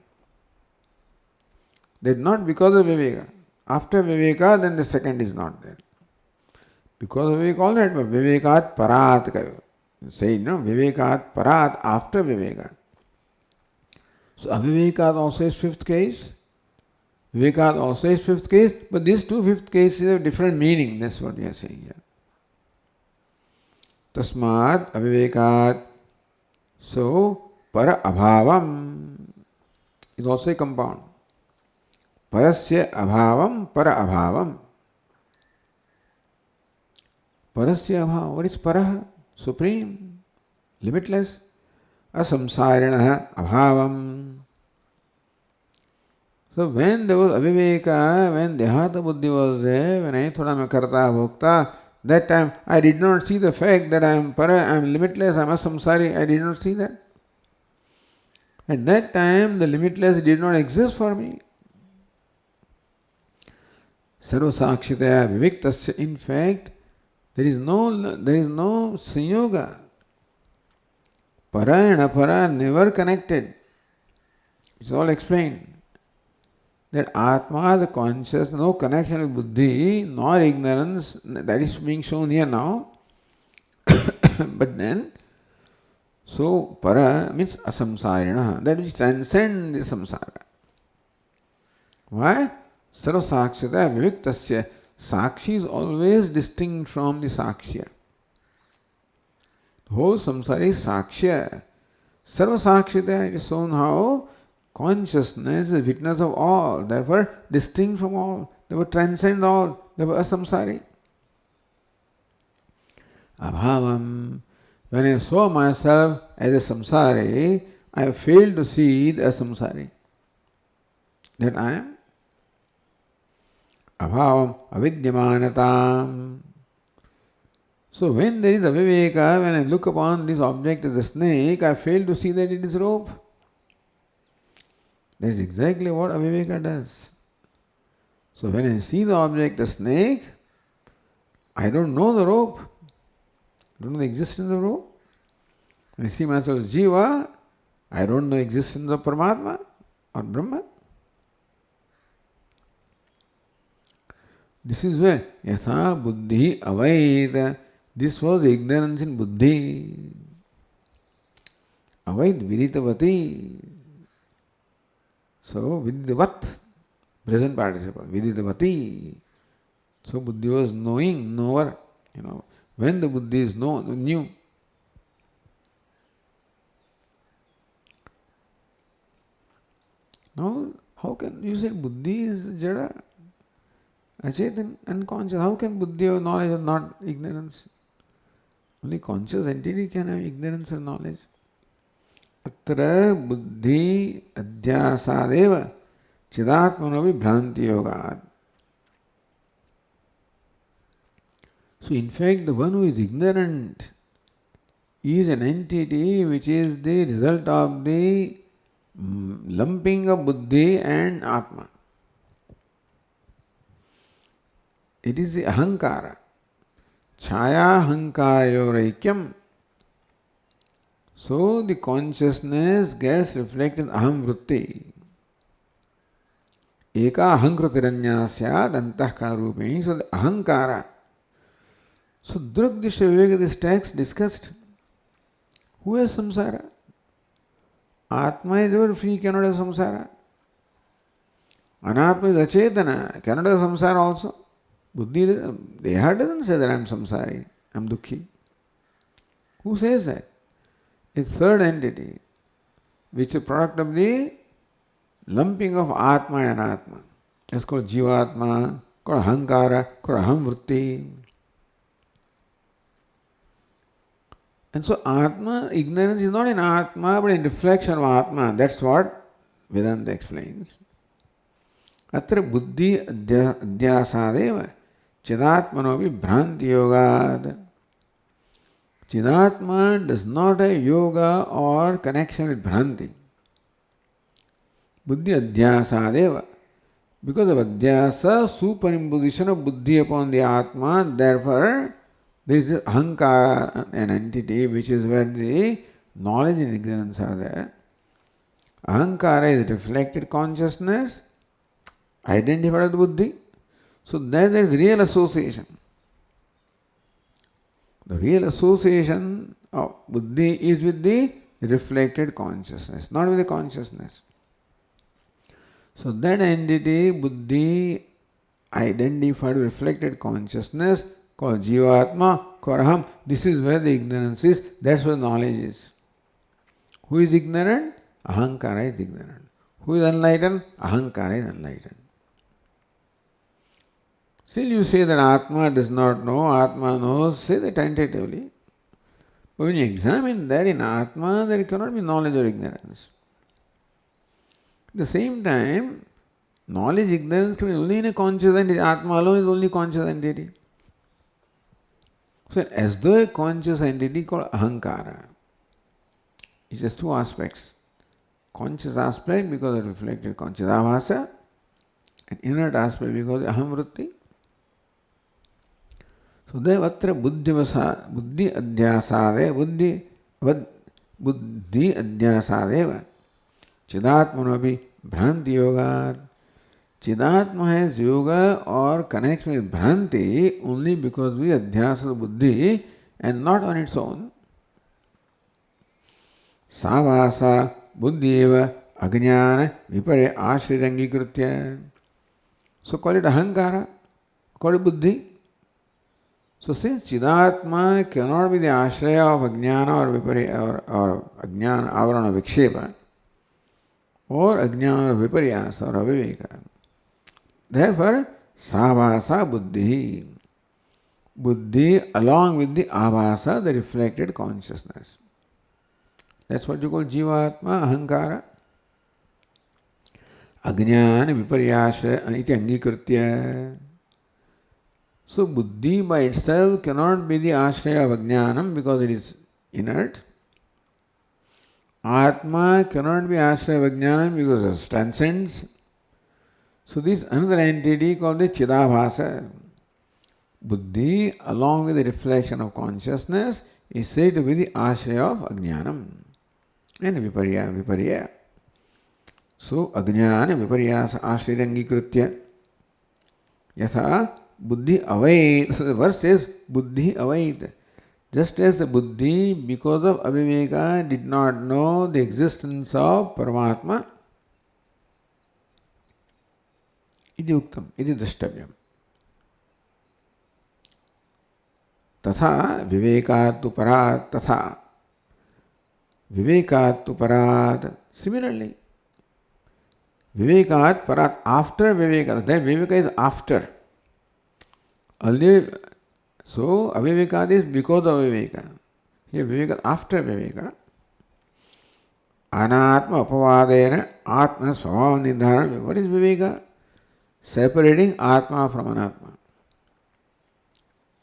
Speaker 1: That not because of viveka. After viveka, then the second is not there. Because of viveka, all right, but vivekat parat. Say, no, vivekat parat after viveka. So avivekat also is fifth case. Vivekat also is fifth case, but these two fifth cases have different meaning. That's what we are saying here. Tasmat avivekat. So para abhavam is also a compound. Parasya abhavam para abhavam. Parasya abhavam. What is paraha? Supreme, limitless. Asamsarinaha abhavam. So when there was aviveka, when dehata buddhi was there, when I thought I am a karta bhokta, that time I did not see the fact that I am para, I am limitless, I am asamsari. I did not see that. At that time, the limitless did not exist for me. Sarvasakshitaya viviktasya. In fact, there is no sanyoga. Para and apara never connected. It's all explained. That Atma, the conscious, no connection with buddhi, nor ignorance, that is being shown here now. But then, so para means asamsarina, that which transcends the samsara. Why? Sarvasakshita viviktasya. Sakshi is always distinct from the sakshya. The whole samsara is sakshya. Sarvasakshita, it is shown how consciousness is witness of all, therefore distinct from all, therefore transcend all, therefore asamsari. Abhavam. When I saw myself as a samsari, I failed to see the asamsari. That I am. Abhavam avidyamanatam. So when there is aviveka, when I look upon this object as a snake, I fail to see that it is rope. That is exactly what aviveka does. So when I see the object as snake, I don't know the rope. I don't know the existence of rope. When I see myself as jiva, I don't know the existence of Paramatma or Brahma. This is where yatha buddhi avaid. This was ignorance in buddhi. Avaid viditavati. So vididavat, present participle, vididavati. So buddhi was knowing, knower. When the buddhi is knew. Now, how can you say buddhi is jada? Achetan, unconscious. How can buddhi have knowledge or not ignorance? Only conscious entity can have ignorance or knowledge. Atra buddhi adhyasadeva chidatmanovi bhranti yogat. So in fact, the one who is ignorant is an entity which is the result of the lumping of buddhi and atma. It is the ahankara. Chaya ahankayoreikyam. So the consciousness gets reflected in aham vritti. Eka ahankrutirannya syad antahkara rupini. So the ahankara, So Drugdishya Viveka, this text discussed who has samsara. Atma is ever free, cannot have samsara. Anatma is achetana, cannot have samsara also. Buddhi, Deha doesn't say that I am samsari, I am dukhi. Who says that? A third entity, which is a product of the lumping of Atma and Anatma. That's called Jivatma, called Ahankara, called Ahamvritti. And so Atma, ignorance is not in Atma, but in reflection of Atma. That's what Vedanta explains. Atra buddhi adhyasadeva chidatmanovi bhranti yogad. Chidatma does not have yoga or connection with bhranti. Buddhi adhyasadeva. Because of adhyasa, superimposition of buddhi upon the Atma, therefore there is ahankara, an entity which is where the knowledge and ignorance are there. Ahankara is reflected consciousness, identified with buddhi. So there is real association. The real association of buddhi is with the reflected consciousness, not with the consciousness. So that entity, buddhi, identified reflected consciousness, called Jivatma, called Aham, this is where the ignorance is, that's where knowledge is. Who is ignorant? Ahankara is ignorant. Who is enlightened? Ahankara is enlightened. Still you say that Atma does not know, Atma knows, say that tentatively. But when you examine that in Atma, there cannot be knowledge or ignorance. At the same time, knowledge, ignorance can be only in a conscious entity. Atma alone is only conscious entity. So as though a conscious entity called Ahankara. It has two aspects. Conscious aspect because of reflected conscious avasa, and inert aspect because of Ahamvritti. So devatra buddhi adhyasade buddhi adhyasadeva chidatmanopi bhranti yoga. Chidatma has yoga or connection with bhranti only because we adhyasa buddhi and not on its own. Savasa buddhi eva ajnana vipare ashritangikritya. So call it ahankara, call it buddhi. So since Chidatma cannot be the ashraya of ajnana or vipare or ajnana avarana vikshepa or ajnana viparyasa or aviveka. Therefore, savasa buddhi. Buddhi along with the avasa, the reflected consciousness. That's what you call Jivatma, Ahankara. Ajnana viparyasa iti angikritya. So buddhi by itself cannot be the ashraya of ajnanam because it is inert. Atma cannot be ashraya of ajnanam because it transcends. So this another entity called the Chidabhasa. Buddhi along with the reflection of consciousness is said to be the ashraya of ajnanam and viparya. So ajnana viparyasa ashritangikritya yatha buddhi avait. So the verse says buddhi avait. Just as the buddhi because of aviveka did not know the existence of Paramatma, इति उक्तम् इति द्रष्टव्यम्. तथा विवेकात् तु परात् तथा विवेकात् तु परात्. Similarly, vivekat parat, after viveka. That viveka is after. Earlier, so avivekat is because of viveka. Here viveka after viveka. Anatma apavadena atma svabhava nidharana. What is viveka? Separating atma from anatma.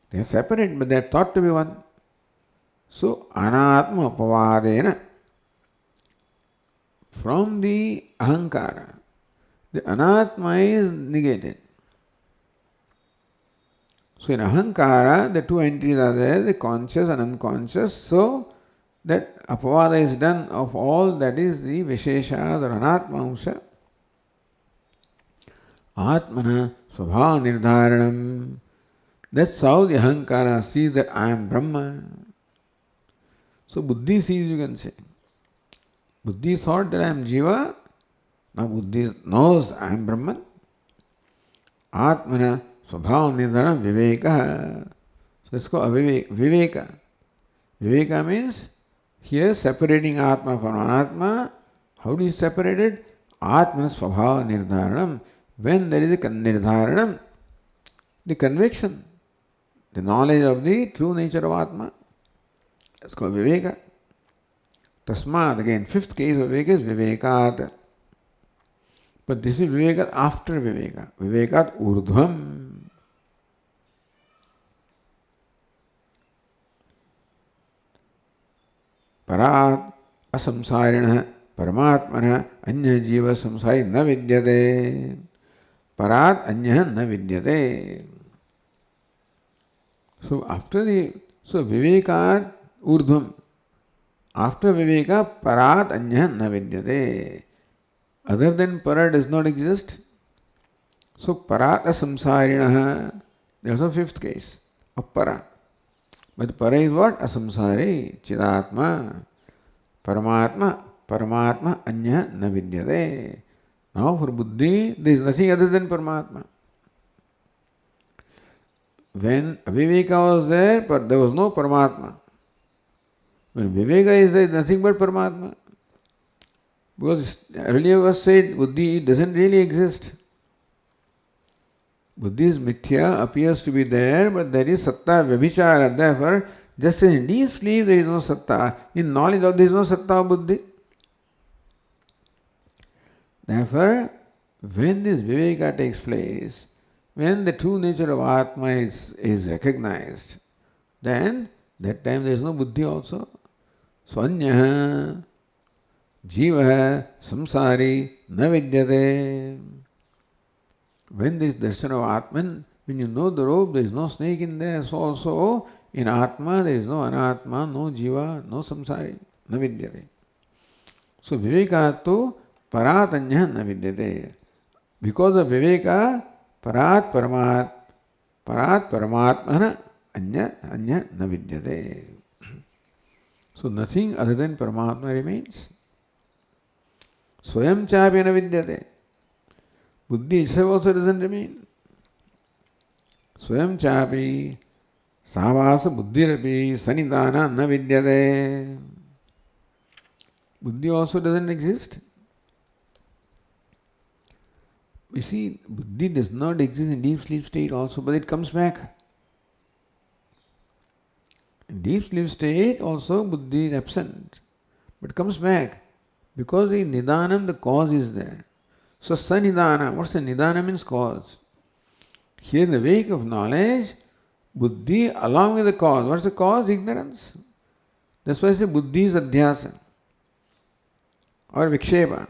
Speaker 1: They are separate, but they are thought to be one. So anatma apavadena, from the ahankara, the anatma is negated. So in ahankara, the two entities are there, the conscious and unconscious. So that apavada is done of all that is the vishesha or anatma amsha. Atmana svabhava nirdharanam. That's how the Ahankara sees that I am Brahma. So Buddhi sees, you can say. Buddhi thought that I am Jiva. Now Buddhi knows I am Brahman. Atmana Swabhav Nidhana Viveka. So it's called Viveka. Viveka means here separating Atma from Anatma. How do you separate it? Atmana Swabhava Nirdharanam. When there is a Nirdharanam, the conviction, the knowledge of the true nature of Atma. It's called Viveka. Tasmat, again, fifth case of Viveka is Vivekat. But this is Vivekat after Viveka. Vivekat Urdhvam. Parat asamsarinah paramatmanah anya jiva samsari na vidyate. Parat anya na vidyate. So Vivekat Urdhvam. After Viveka, Parat anya na vidyate. Other than Para does not exist. So Parat asamsarinah. There's a fifth case of Para. But Para is what? Asamsari, Chidatma, Paramatma, Anya na vidyate. Now for Buddhi, there is nothing other than Paramatma. When Aviveka was there, but there was no Paramatma. When Viveka is there, nothing but Paramatma. Because earlier was said, Buddhi doesn't really exist. Buddhi's mithya appears to be there, but there is satta vyabhichara. Therefore, just as in deep sleep there is no satta, in knowledge of there is no satta of buddhi. Therefore, when this viveka takes place, when the true nature of Atma is recognized, then that time there is no buddhi also. Swanya jiva samsari na vidyate. When there is darshan of Atman, when you know the rope, there is no snake in there. So also in Atma there is no Anatma, no Jiva, no Samsari, na vidyate. So Vivekatu Paratanya na vidyate. Because of Viveka, Parat Paramatmana Anya na vidyate. So nothing other than Paramatma remains. Swayam chapi na vidyate. Buddhi itself also doesn't remain. Swayam chapi savasa buddhirapi sanidana na vidyate. Buddhi also doesn't exist. You see, buddhi does not exist in deep sleep state also, but it comes back. In deep sleep state also buddhi is absent, but comes back. Because in Nidanam the cause is there. So sanidana, what's the nidana means cause. Here in the wake of knowledge, buddhi along with the cause. What's the cause? Ignorance. That's why I say buddhi is adhyasa. Or vikshepa.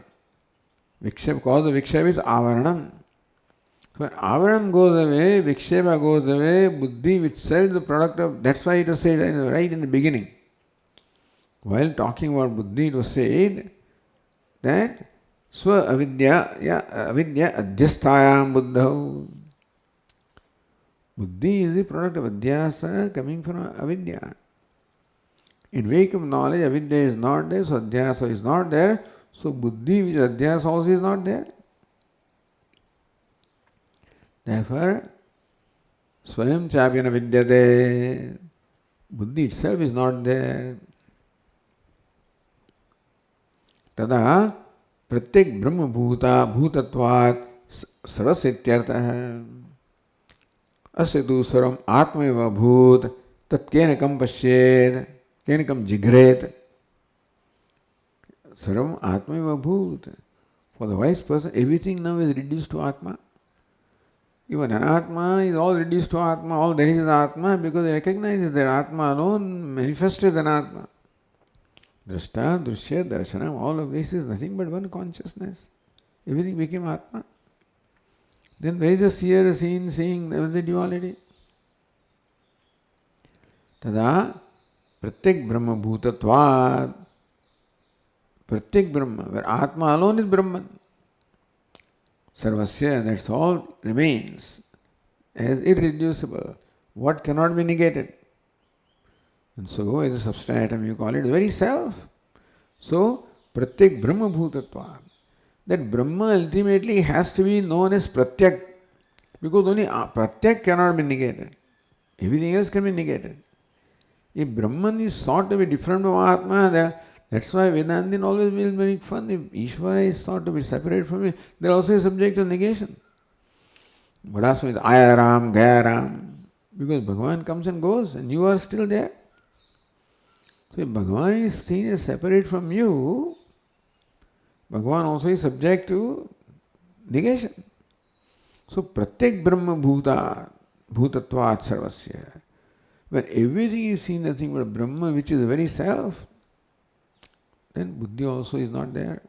Speaker 1: Vikshepa, cause of vikshepa is avaranam. So when avaranam goes away, vikshepa goes away, buddhi which sells the product of, that's why it was said right in the beginning. While talking about buddhi, it was said that Swa avidya adhyasthayam buddha. Buddhi is the product of adhyasa coming from avidya. In wake of knowledge, avidya is not there, so adhyasa is not there. So buddhi, which is adhyasa, also is not there. Therefore, swayam chapyana vidyate. Buddhi itself is not there. Tada प्रत्येक ब्रह्म भूता भूतत्वात् सरसित्यर्थः अस्य तु सर्वम् आत्मैव भूत तत्केन कं पश्येत् केन कं जिघ्रेत् सर्वम् आत्मैव भूत. For the wise person, everything now is reduced to Atma. Even Anatma is all reduced to Atma, all there is Atma, because he recognizes that Atma alone manifested Anatma. Drashta, Drushya, Darshanam, all of this is nothing but one consciousness. Everything became Atma. Then where is the seer, seen, seeing, there was the duality. Tada, Pratyek Brahma Bhutatvad. Pratyek Brahma, where Atma alone is Brahman. Sarvasya, that's all remains as irreducible. what cannot be negated. And so, as a substratum, you call it the very self. So, Pratyak Brahma Bhutatva. That Brahma ultimately has to be known as Pratyak, because only Pratyak cannot be negated. Everything else can be negated. If Brahman is thought to be different from Atma, that's why Vedantin always will make fun. If Ishvara is thought to be separate from it, they are also subject to negation. Vadaswami is Ayaram, Gayaram, because Bhagavan comes and goes and you are still there. So if Bhagavan is seen as separate from you, Bhagavan also is subject to negation. So Pratyak Brahma Bhuta, Bhutatvat Sarvasya. When everything is seen nothing but Brahma, which is the very self, then Buddhi also is not there.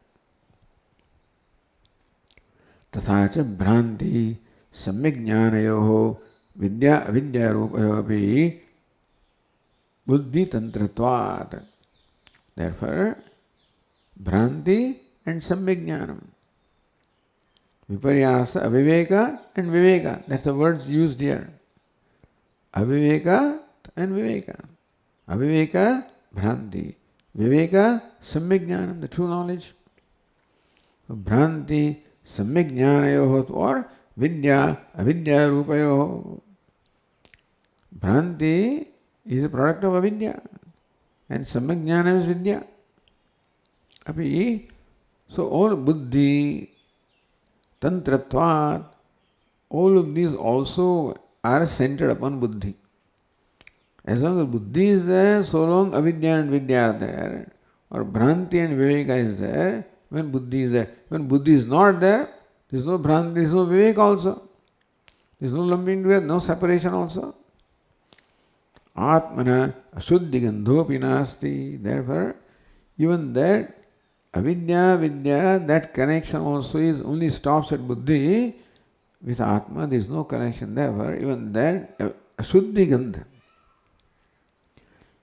Speaker 1: Tathacha Bhranti Samyak Jnanayoho Vidya Avidya Rupayopi Buddhi Tantratvat. Therefore, Bhranti and Samyak Jnanam. Viparyasa, Aviveka and Viveka. That's the words used here. Aviveka and Viveka. Aviveka, Bhranti. Viveka, Samyak Jnanam, the true knowledge. So, Bhranti, Samyak Jnanayoho, or Vidya, Avidya Rupayoho. Bhranti is a product of Avidya, and Samyak Jnanam is Vidya. So all Buddhi, Tantratvat, all of these also are centered upon Buddhi. As long as Buddhi is there, so long Avidya and Vidya are there, or Bhranti and Viveka is there, when Buddhi is there. When Buddhi is not there, there is no Bhranti, there is no Viveka also. There is no lumping together, no separation also. Atmana Ashuddhi Gandhopi Nasti. Therefore, even that Avidya, Vidya, that connection also is only stops at Buddhi. With Atma, there is no connection. Therefore, even that Ashuddhi Gandha.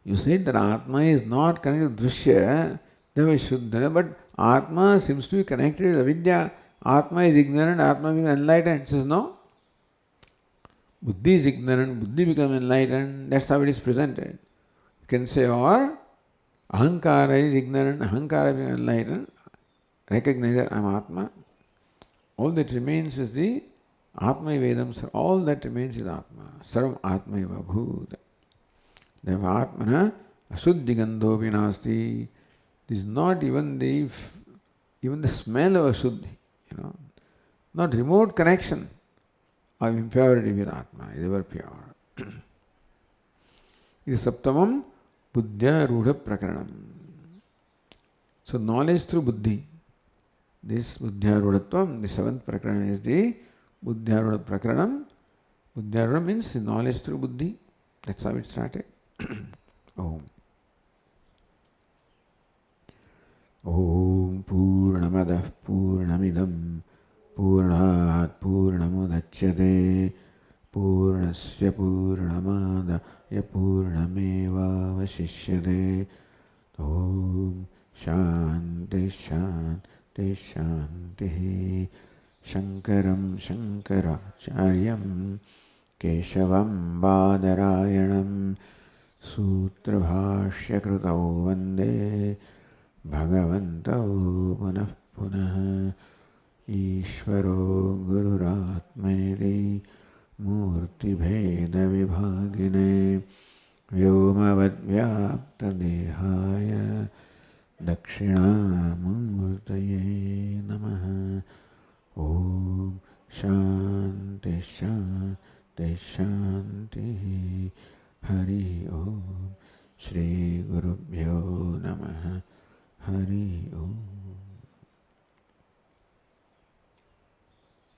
Speaker 1: You said that Atma is not connected to Drishya, therefore Shuddha, but Atma seems to be connected with Avidya. Atma is ignorant, Atma becomes enlightened. It says no. Buddhi is ignorant, Buddhi becomes enlightened. That's how it is presented. You can say, or Ahankara is ignorant, Ahankara becomes enlightened. Recognize that I am Atma. All that remains is the Atma Vedam. All that remains is Atma. Sarvam Atma eva bhut. Therefore, Atmana Ashuddhi Gandhopi Nasti. This is not even the smell of Ashuddhi. Not remote connection of impurity with Atma. Is ever pure. This is Saptamam Buddhya Rudha Prakaranam. So knowledge through Buddhi. This Buddhya Rudhatvam, the seventh Prakaran is the Buddhya Rudha Prakaranam. Buddhya Rudha means knowledge through Buddhi. That's how it started. Om. Om Purnamadah Purnamidam Purnat Purnamudachyate Purnasya Purnamadaya Purnameva Vasishyate. Om Shanti Shanti Shanti. Shankaram Shankaracharyam Keshavam Badarayanam Sutra Bhashya Krutau Vande Bhagavantau Punah Punah. Ishvaro Gururatmeri Murti Bheda Vibhagine Vyomavad Vyapta Dehaya Dakshina Murtaye Namaha. Om Shanti Shanti Shanti. Hari Om. Shri Gurubhyo Namaha. Hari Om.